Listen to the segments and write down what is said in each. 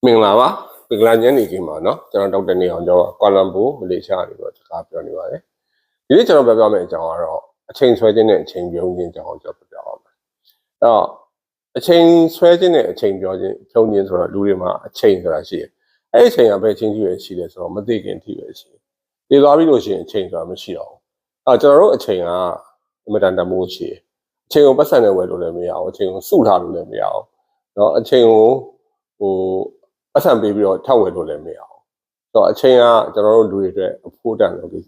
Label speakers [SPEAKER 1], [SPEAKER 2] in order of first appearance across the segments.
[SPEAKER 1] မင်္ဂလာပါပင်္ဂလာညနေခင်းပါเนาะကျွန်တော်ဒေါက်တာနေအောင်ကျော်ကွာလမ်ပူမလေးရှားနေတော့စကားပြောနေပါတယ်ဒီနေ့ကျွန်တော်ပြောမယ့်အကြောင်းကတော့အချိန်ဆွဲခြင်းနဲ့အချိန်ပြုံးခြင်းကြောင်းကျွန်တော်ပြောအောင်မယ်အဲ့တော့အချိန်ဆွဲခြင်းနဲ့အချိန်ပြောခြင်းဖြုံးခြင်းဆိုတော့လူတွေမှာအချိန်ဆိုတာရှိတယ်အဲ့ဒီအချိန်ကဘယ်ချင်းကြီးရရှိလဲဆိုတော့မသိခင်ထိပဲရှိတယ်ဒီသွားပြီးလို့ရှိရင်အချိန်ဆိုတာမရှိတော့ဘူးအဲ့ကျွန်တော်တို့အချိန်ကအမတန်တမိုးရှိတယ်အချိန်ကိုပတ်စံနဲ့ဝယ်လို့လည်းမရအောင်အချိန်ကိုစုထားလို့လည်းမရအောင်เนาะအချိန်ကိုအဆန်ပေးပြီးတော့ထောက်ဝယ်လို့လည်းမရအောင်ဆိုတော့အချိန်ကကျွန်တော်တို့လူတွေအတွက်အဖို့တန်လို့ပြီ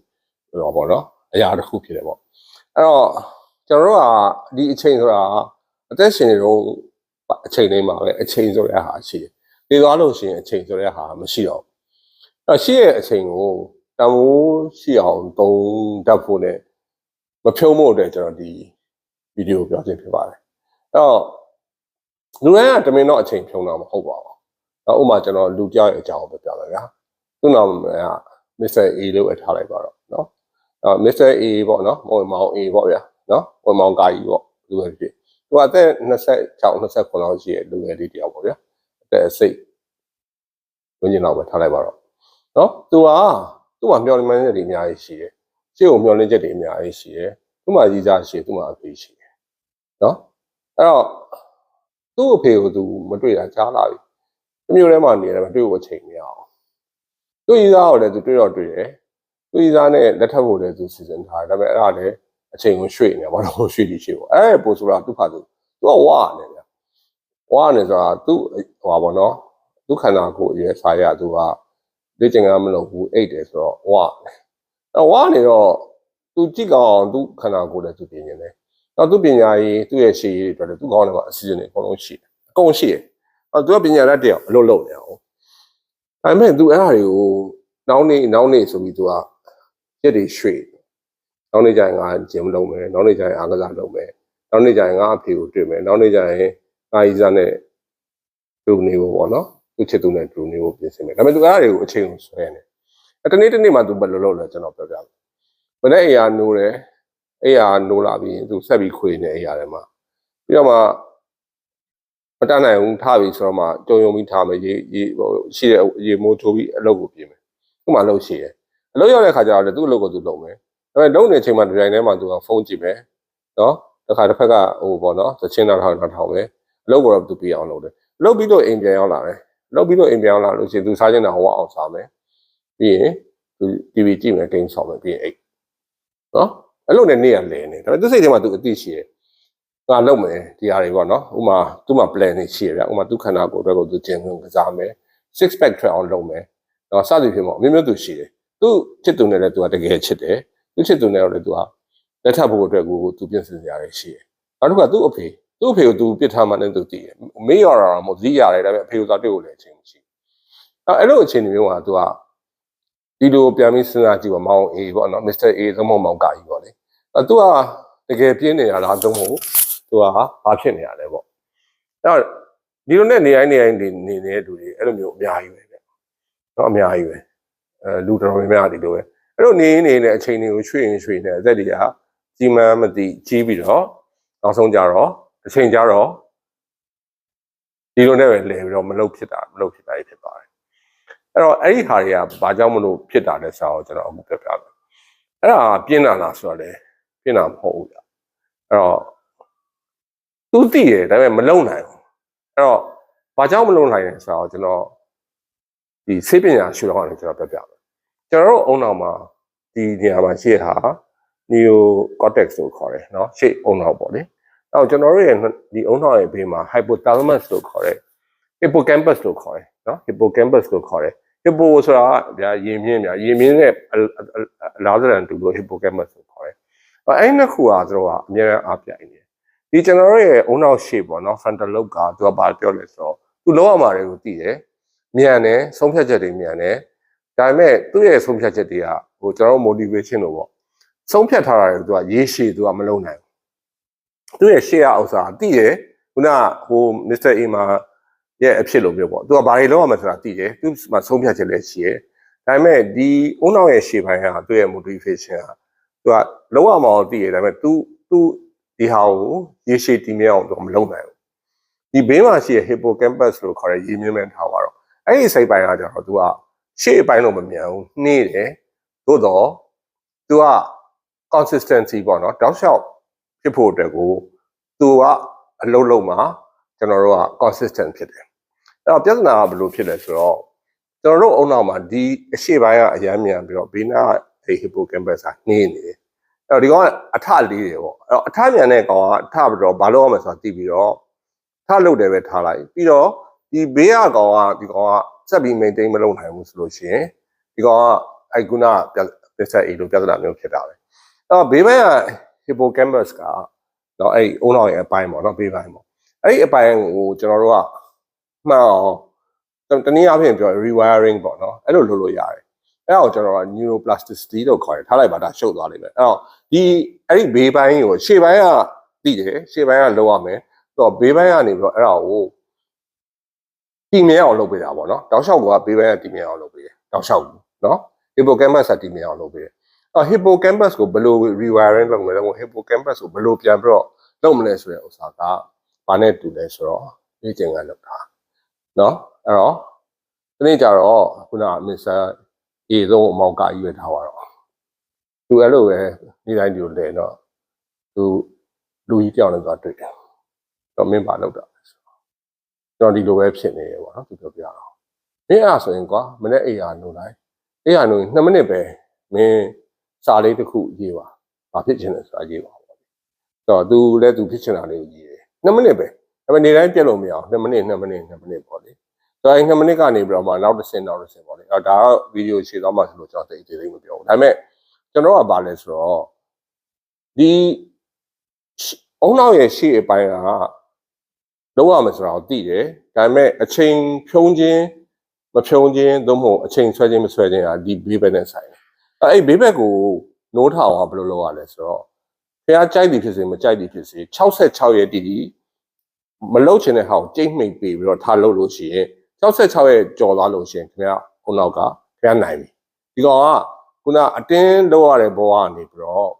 [SPEAKER 1] းတော့ပေါ့နော်အရာတစ်ခုဖြစ်တယ်ပေါ့အဲ့တော့ကျွန်တော်တို့ကဒီအချိန်ဆိုတာအသက်ရှင်နေတော့အချိန်လေးမှာပဲအချိန်ဆိုတဲ့ဟာရှိတယ်ပြီးသွားလို့ရှိရင်အချိန်ဆိုတဲ့ဟာမရှိတော့အဲ့ရှိရဲ့အချိန်ကိုတမိုးရှိအောင်သုံးတတ်ဖို့နဲ့မဖြုံးဖို့အတွက်ကျွန်တော်ဒီဗီဒီယိုပြောခြင်းဖြစ်ပါတယ်အဲ့တော့လူတိုင်းကတမင်တော့အချိန်ဖြုံးတာမဟုတ်ပါဘူးဥပမာကျွန်တော်လူကြောက်ရဲ့အကြောင်းကိုပြောပြမယ်ဗျာသူ့နာမည်က Mr. A လို့အထားလိုက်ပါတော့เนาะMr. A ပေါ့เนาะဝင်မောင် A ပေါ့ဗျာเนาะဝင်မောင်ကာကြီးပေါ့လူပဲဖြစ်သူကအသက်26 29လောက်ရှိတဲ့လူငယ်လေးတယောက်ပေါ့ဗျာအသက်စိတ်ဝင်းကျင်လောက်ပဲထားလိုက်ပါတော့เนาะသူ့မှာမျောလင်းမှန်းချက်တွေအများကြီးရှိတယ်ရှေ့ကိုမျောလင်းချက်တွေအများကြီးရှိတယ်သူ့မှာကြီးစားရှိတယ်သူ့မှာအဖေရှိတယ်เนาะအဲ့တော့သူ့အဖေကိုသူမတွေ့တာကြားလာပြီမျိုးထဲမှာနေတယ်မတွေ့ဘူးအချိန်မရအောင်သူ့ရီသားကိုလည်းသူတွေ့တော့တွေ့တယ်သူ့ရီသားနဲ့လက်ထပ်ဖို့လည်းသူစီစဉ်ထားတယ်ဒါပေမဲ့အဲ့ဒါလည်းအချိန်ကိုရွှေ့နေဘာလို့ရွှေ့ပြီးရှိပေါ့အဲ့ပို့ဆိုတာသူ့ခါသူကဝါနေတယ်ဝါနေဆိုတာသူ့ဟောပါတော့သူ့ခန္ဓာကိုယ်ရဲ့ဆာရသူကလေ့ကျင့်ခန်းမလုပ်ဘူးအိတ်တယ်ဆိုတော့ဝါအဲ့ဝါနေတော့သူကြည့်ကောင်းအောင်သူ့ခန္ဓာကိုယ်လည်းသူပြင်နေတယ်တော့သူ့ပညာရေးသူ့ရဲ့ရှေ့ရေးတွေအတွက်လည်းသူ့ကောင်းတယ်မှာအစီအစဉ်တွေအကုန်လုံးရှိတယ်အကုန်ရှိတယ်သူကပညာတတ်တယ်အလုပ်လုပ်နေအောင်ဒါပေမဲ့ तू အဲ့ဒါတွေကိုနောက်နေ့ဆိုပြီး तू ကရက်တွေရွှေ့နောက်နေ့ကျရင်ငါဂျင်လုပ်မယ်နောက်နေ့ကျရင်အားကစားလုပ်မယ်နောက်နေ့ကျရင်ငါအဖေကိုတွေ့မယ်နောက်နေ့ကျရင်ငါကြီးစားနဲ့တူနေဖို့ပေါ့နော်သူချစ်သူနဲ့တူနေဖို့ပြင်ဆင်မယ်ဒါပေမဲ့ तू အဲ့ဒါတွေကိုအချိန်ကိုဆွဲနေတနေ့မှ तू ဘယ်လိုလုပ်လဲကျွန်တော်ပြောပြမယ်ဘယ်နဲ့အိယာနိုးတယ်အိယာနိုးလာပြီး तू ဆက်ပြီးခွေနေအိယာထဲမှာပြီးတော့မှမတတ်နိုင်ဘူးထားပြီဆိုတော့မှကြုံယုံပြီးထားမယ်ရေရှိတဲ့ရေမိုးထိုးပြီးအလုပ်ကိုပြင်မယ်သူ့မှာအလုပ်ရှိတယ်အလုပ်ရောက်တဲ့ခါကျတော့လည်းသူ့အလုပ်ကိုသူလုပ်မယ်ဒါပေမဲ့လုပ်နေချိန်မှာဒီတိုင်းထဲမှာသူကဖုန်းကြည့်မယ်နော်တစ်ခါတစ်ဖက်ကဟိုပေါ့နော်သချင်းတော်ထောင်မယ်အလုပ်ကိုတော့သူပြီးအောင်လုပ်တယ်လုပ်ပြီးတော့အိမ်ပြန်ရောက်လာတယ်လုပ်ပြီးတော့အိမ်ပြန်ရောက်လာလို့ရှိရင်သူစားချင်တာဟိုအောင်စားမယ်ပြီးရင်သူ TV ကြည့်မယ်ဂိမ်းဆောင်းမယ်ပြီးရင်အိတ်နော်အဲ့လိုနဲ့နေရလဲနေဒါပေမဲ့သူစိတ်ထဲမှာသူအသိရှိတယ်ငါလုပ်မယ်ဒီဟာတွေပေါ့နော်ဥမာသူ့မှာ plan တွေရှိရဗျဥမာသူခန္ဓာကိုယ်အတွက်ကိုသူကျင်ဝင်ကစားမယ် six pack ထွက်အောင်လုပ်မယ်နော်စသည်ဖြင့်ပေါ့မျိုးသူရှိတယ်သူချစ်သူနဲ့လည်းသူကတကယ်ချစ်တယ်သူချစ်သူနဲ့တော့လည်းသူကလက်ထပ်ဖို့အတွက်ကိုသူပြင်ဆင်ကြရတယ်ရှိတယ်နောက်တစ်ခါသူ့အဖေကိုသူပြစ်ထားမှလည်းသူသိတယ်မေးရတာမဟုတ်သိရတယ်ဒါပေမဲ့အဖေကတွေ့ကိုလည်းအချိန်မရှိအဲ့လိုအချိန်မျိုးကသူကဒီလိုပြန်ပြီးစဉ်းစားကြည့်ပါမောင် A ပေါ့နော် Mr. A သုံးမောင်ကာကြီးပေါ့လေသူကတကယ်ပြင်းနေတာလားသုံးဖို့သူကဘာဖြစ်နေရလဲပေါ့အဲ့တော့ဒီလိုနဲ့နေတိုင်းနေတဲ့လူတွေအဲ့လိုမျိုးအများကြီးပဲနော်အများကြီးပဲလူတော်တော်များများဒီလိုပဲအဲ့လိုနေအချိန်တွေကိုရွှေ့နေအသက်တွေကကြီးမှန်းမသိကြီးပြီးတော့နောက်ဆုံးကြတော့အချိန်ကြတော့ဒီလိုနဲ့ပဲလဲပြီးတော့မလုပ်ဖြစ်တာကြီးဖြစ်ပါတယ်အဲ့တော့အဲ့ဒီဟာတွေကဘာကြောင့်မလို့ဖြစ်တာလဲဆိုတော့ကျွန်တော်အခုပြောပြမယ်အဲ့ဒါပြင်းတာလားဆိုတော့လေပြင်းတာမဟုတ်ဘူးဗျအဲ့တော့သူသိတယ်ဒါပေမဲ့မလုံနိုင်ဘူးအဲ့တော့ဘာကြောင့်မလုံနိုင်လဲဆိုတော့ကျွန်တော်ဒီစိတ်ပညာရှုထောင့်ကနေကျွန်တော်ပြောပြမယ်ကျွန်တော်တို့အုံနောက်မှာဒီနေရာမှာရှိရတာ neo cortex လို့ခေါ်တယ်เนาะရှေ့အုံနောက်ပေါ့လေအဲ့တော့ကျွန်တော်တို့ရဲ့ဒီအုံနောက်ရဲ့ဘေးမှာ hypothalamus လို့ခေါ်တယ် hippocampus လို့ခေါ်တယ်เนาะ hippocampus လို့ခေါ်တယ် hippo ဆိုတာဗျာရေမြင့်နဲ့အလားစရန်တူလို့ hippocampus လို့ခေါ်တယ်အဲ့နှစ်ခုကသူတို့ကအများအားပြိုင်နေဒီကျွန်တော်တို့ရဲ့အုံနောက်ရှေ့ပေါ့နော် frontal lobe ကသူကဘာပြောလဲဆိုတော့သူလောရမှာတွေကိုသိတယ်မြန်တယ်ဆုံးဖြတ်ချက်တွေမြန်တယ်ဒါပေမဲ့သူ့ရဲ့ဆုံးဖြတ်ချက်တွေကဟိုကျွန်တော်တို့ motivation လို့ပေါ့ဆုံးဖြတ်ထားတာတွေသူကရေရှည်သူကမလုံနိုင်ဘူးသူ့ရဲ့ရှေ့ရဥစ္စာသိတယ်ခုနဟို Mr. A မှာရဲ့အဖြစ်လို့ပြောပေါ့သူကဘာတွေလုပ်ရမလဲဆိုတာသိတယ်သူ့မှာဆုံးဖြတ်ချက်လည်းရှိတယ်ဒါပေမဲ့ဒီအုံနောက်ရဲ့ရှေ့ပိုင်းကသူ့ရဲ့ motivation ကသူကလုံးဝမအောင်သိတယ်ဒါပေမဲ့သူဒီဟာကိုရေရှည်တည်မြဲအောင်တော့မလုပ်နိုင်ဘူးဒီဘေးမှာရှိတဲ့ hippocampus လို့ခေါ်တဲ့ရေမြင့်မဲ့ထားပါတော့ အဲ့ဒီစိတ်ပိုင်းကကျတော့ तू ကရှေ့ပိုင်းတော့မမြန်ဘူးနှေးတယ်သို့တော့ तू က consistency ပေါ့နော်တောက်လျှောက်ဖြစ်ဖို့အတွက်ကို तू ကအလုံးလုံးမှာကျွန်တော်တို့က consistent ဖြစ်တယ်အဲ့တော့ပြဿနာကဘယ်လိုဖြစ်လဲဆိုတော့ကျွန်တော်တို့အုံနောက်မှာဒီအရှေ့ပိုင်းကအရမ်းမြန်ပြီးတော့ဘေးနားက hippocampus ကနှေးနေတယ်အဲ့တော့ဒီကောင်ကအထလေးတယ်ပေါ့အဲ့တော့အထမြန်တဲ့ကောင်ကအထပြီးတော့ဘာလို့ရမလဲဆိုတာသိပြီးတော့ထလုပ်တယ်ပဲထားလိုက်ပြီးတော့ဒီဘေးကကောင်ကဒီကောင်ကစက်ပြီး maintain မလုပ်နိုင်ဘူးဆိုလို့ရှိရင်ဒီကောင်ကအဲ့ခုနပစ္စက်အေလို့ပြဿနာမျိုးဖြစ်တာပဲအဲ့တော့ဘေးပိုင်းက hippocampus ကနော်အဲ့အုံနောက်ရဲ့အပိုင်းပေါ့နော်ဘေးပိုင်းပေါ့အဲ့ဒီအပိုင်းကိုကျွန်တော်တို့ကမှန်အောင်တနည်းအားဖြင့်ပြော rewiring ပေါ့နော်အဲ့လိုလုပ်လို့ရတယ်အဲ့ဒါကိုကျွန်တော်က neuroplasticity လို့ခေါ်တယ်ထားလိုက်ပါဒါရှုပ်သွားလိမ့်မယ်အဲ့တော့အဲ့ဒီဘေးပိုင်းကိုရှေ့ပိုင်းကသိတယ်ရှေ့ပိုင်းကလောက်ရမယ်တော့ဘေးပိုင်းကနေပြီးတော့အဲ့ဒါကိုတည်မြဲအောင်လုပ်ပေးတာပေါ့နော်တောက်လျှောက်ကဘေးပိုင်းကတည်မြဲအောင်လုပ်ပေးတယ်တောက်လျှောက်နော် hippocampus ကတည်မြဲအောင်လုပ်ပေးတယ်hippocampus ကိုဘယ်လို rewiring လုပ်မလဲ hippocampus ကိုဘယ်လိုပြန်ပြီးတော့လုပ်မလဲဆိုတဲ့ဥစ္စာကဘာနဲ့တူလဲဆိုတော့လေ့ကျင့်ခန်းလုပ်တာနော်အဲ့တော့ဒီနေ့ကျတော့ခုနက Mr. A ဆုံးအမောက်ကရွေးထားပါတော့သူအဲ့လိုပဲနေ့တိုင်းဒီလိုလဲတော့သူလူကြီးကြောင်လည်းသွားတွေ့တယ်တော့မင်းပါလောက်တာဆိုတော့ကျွန်တော်ဒီလိုပဲဖြစ်နေရပါတော့သူပြောပြတော့မင်းအဲ့ဆိုရင်ကွာမနေ့အိယာနိုးလိုက်အိယာနိုး2မိနစ်ပဲမင်းစာလေးတစ်ခုရေးပါဘာဖြစ်ချင်လဲဆိုတာရေးပါပေါ့ဆိုတော့သူလည်းသူဖြစ်ချင်တာလေးကိုရေးတယ်2မိနစ်ပဲဒါပေမဲ့နေ့တိုင်းပြတ်လို့မရအောင်2မိနစ်2မိနစ်2မိနစ်ပေါ့လေဆိုတော့2မိနစ်ကနေပြီးတော့မှနောက်တစ်ဆင့်ပေါ့လေအဲ့ဒါကဗီဒီယိုရှေ့သွားမှဆိုလို့ကျွန်တော်တိတ်တိတ်မပြောဘူးဒါပေမဲ့ကျွန်တော်ကဘာလဲဆိုတော့ဒီအုံနောက်ရဲ့ရှေ့အပိုင်းကလုံးဝမဆိုတော့သိတယ်ဒါပေမဲ့အချိန်ဖြုံးခြင်းမဖြုံးခြင်းသို့မဟုတ်အချိန်ဆွဲခြင်းမဆွဲခြင်းကဒီဘေးဘက်နဲ့ဆိုင်တယ်အဲ့ဘေးဘက်ကိုနိုးထောင်အောင်ဘယ်လိုလုပ်ရလဲဆိုတော့ဖះကြိုက်သည်ဖြစ်စေမကြိုက်သည်ဖြစ်စေ66ရဲ့တီမလုတ်ချင်တဲ့ဟာကိုကြိတ်မိတ်ပေးပြီးတော့ထားလို့လို့ရှိရင်66ရဲ့ကြော်သွားလို့ရှိရင်ခင်ဗျာခုနောက်ကခင်ဗျာနိုင်ပြီဒီကောင်ကခုနအတင်းလောက်ရတဲ့ဘောကနေပြီးတော့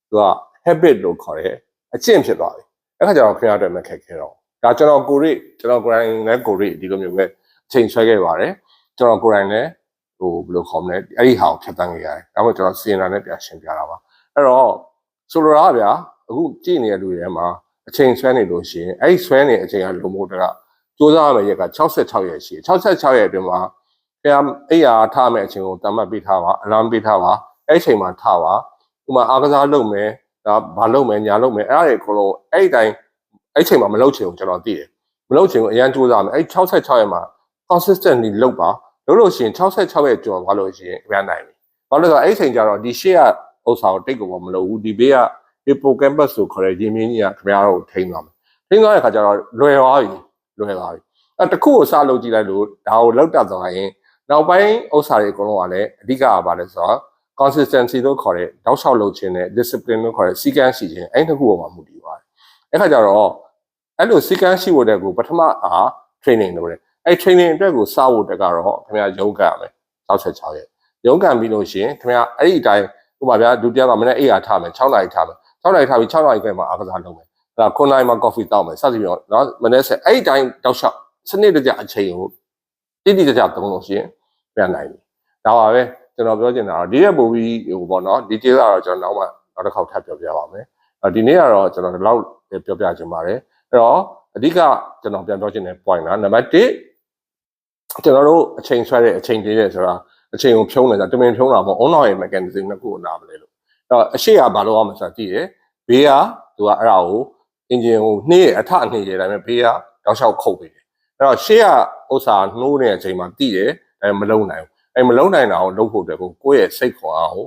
[SPEAKER 1] သူက habit လို့ခေါ်တယ်အကျင့်ဖြစ်သွားပြီအဲ့ခါကျတော့ခင်ဗျားအတွက်မခက်ခဲတော့ဒါကျွန်တော်ကိုယ်တိုင်လည်းကိုယ်ဒီလိုမျိုးပဲအချိန်ဆွဲခဲ့ပါတယ်ကျွန်တော်ကိုယ်တိုင်လည်းဟိုဘယ်လိုခေါ်မလဲအဲ့ဒီဟာကိုဖြတ်တန်းခဲ့ရတယ်ဒါမှမဟုတ်ကျွန်တော်စီရင်တာနဲ့ပြန်ရှင်းပြတာပါအဲ့တော့ဆိုလိုတာဗျာအခုကြည့်နေတဲ့လူတွေမှာအချိန်ဆွဲနေလို့ရှိရင်အဲ့ဒီဆွဲနေအချိန်ကလုံမို့တကစူးစမ်းရမယ့်ရက်က66ရက်ရှိ66ရက်အတွင်းမှာခင်ဗျာအိယာထားမယ့်အချိန်ကိုတတ်မှတ်ပေးထားပါအလမ်ပေးထားပါအဲ့ဒီအချိန်မှာထားပါဥမာအားကစားလုပ်မယ်ဒါဘာလုပ်မယ်ညာလုပ်မယ်အဲ့ဒါတွေအကုန်လုံးအဲ့ဒီတိုင်းအဲ့ချိန်မှာမလုပ်ချင်ဘူးကျွန်တော်သိတယ်မလုပ်ချင်ဘူးအရန်စူးစမ်းမယ်အဲ့66ရက်မှာ consistently လုပ်ပါလုပ်လို့ရှိရင်66ရက်ကျော်သွားလို့ရှိရင်ပြန်နိုင်ပြီဘာလို့လဲဆိုတော့အဲ့ချိန်ကျတော့ဒီရှေ့ကဥစ္စာကိုတိတ်ကိုမလုပ်ဘူးဒီဘေးက hippocampus ဆိုခေါ်တဲ့ရင်းမြင်းကြီးကခင်ဗျားတို့ထိန်းသွားမယ်ထိန်းသွားတဲ့ခါကျတော့လွယ်သွားပြီအဲ့တခုကိုစလုပ်ကြည့်လိုက်လို့ဒါကိုလောက်တတ်သွားရင်နောက်ပိုင်းဥစ္စာတွေအကုန်လုံးကလည်းအဓိကကဘာလဲဆိုတော့ consistency လို့ခေါ်တဲ့တောက်လျှောက်လုပ်ခြင်းနဲ့ discipline လို့ခေါ်တဲ့စီကံရှိခြင်းအဲ့နှစ်ခုပေါ်မှာမူတည်ပါတယ်အဲ့ခါကျတော့အဲ့လိုစီကံရှိဖို့တဲ့ကိုပထမအား training လုပ်တယ်အဲ့ training အတွက်ကိုစဖို့တက်ကတော့ခင်ဗျာရုံးကန်ရမယ်66ရက်ရုံးကန်ပြီးလို့ရှိရင်ခင်ဗျာအဲ့ဒီအတိုင်းဥပမာဗျာဒုတိယကမနေ့အိယာထားမယ်6နာရီထားမယ်6နာရီထားပြီး6နာရီခန့်မှာအားကစားလုပ်မယ်ဒါ9နာရီမှာ coffee တောက်မယ်စသဖြင့်တော့နော်မနေ့ဆက်အဲ့ဒီတိုင်းတောက်လျှောက်စနစ်တကျအချိန်ကိုတိကျသုံးလို့ရှိရင်ပြန်နိုင်ပြီဒါပါပဲကျွန်တော်ပြောချင်တာတော့ဒီရက်ပို့ပြီးဟိုပေါ့နော် detail ကတော့ကျွန်တော်နောက်တစ်ခေါက်ထပ်ပြောပြပါမယ်ဒီနေ့ကတော့ကျွန်တော်ဒီလောက်ပြောပြချင်ပါတယ်အဲ့တော့အဓိကကျွန်တော်ပြန်ပြောချင်တဲ့ point ကနံပါတ်1ကျွန်တော်တို့အချိန်ဆွဲတဲ့အချိန်တည်းတဲ့ဆိုတာအချိန်ကိုဖြုံးနေတာတမင်ဖြုံးတာမဟုတ် online mechanism နှစ်ခုကိုနားမလဲလို့အဲ့တော့အရှိကဘာလို့ရမလဲဆိုတာသိတယ်ဘေးကသူကအဲ့ဒါကို engine ကိုနှေးအထအနှေးရဒါပေမဲ့ဘေးကတောက်လျှောက်ခုတ်ပေးတယ်အဲ့တော့ရှေ့ကဥစ္စာနှိုးနေတဲ့အချိန်မှာသိတယ်ဒါပေမဲ့မလုံးနိုင်ဘူးအဲ့မလုံးနိုင်တာကိုလုပ်ဖို့အတွက်ကိုယ့်ရဲ့စိတ်ခေါ်အောင်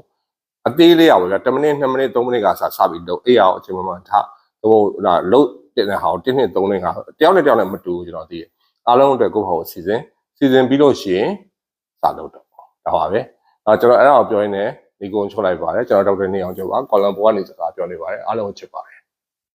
[SPEAKER 1] အသေးလေးရပါဗျာ10မိနစ်2မိနစ်3မိနစ်ကစပြီးလုပ်အဲ့ရအောင်အချိန်မှထဟိုလာလုံးတင်တဲ့ဟာကို1နှစ်3နှစ်ကတယောက်နဲ့တယောက်နဲ့မတူဘူးကျွန်တော်သိတယ်အားလုံးအတွက်ကိုယ့်ဟာကိုစီစဉ်ပြီးလို့ရှိရင်စလုပ်တော့ဒါပါပဲကျွန်တော်အဲ့ဒါကိုပြောရင်းနဲ့ဒီကုန်းချုပ်လိုက်ပါတယ်ကျွန်တော်ဒေါက်တာနေအောင်ကျော်ပါကော်လမ်ပေါ်ကနေစကားပြောနေပါတယ်အားလုံးချစ်ပါတယ်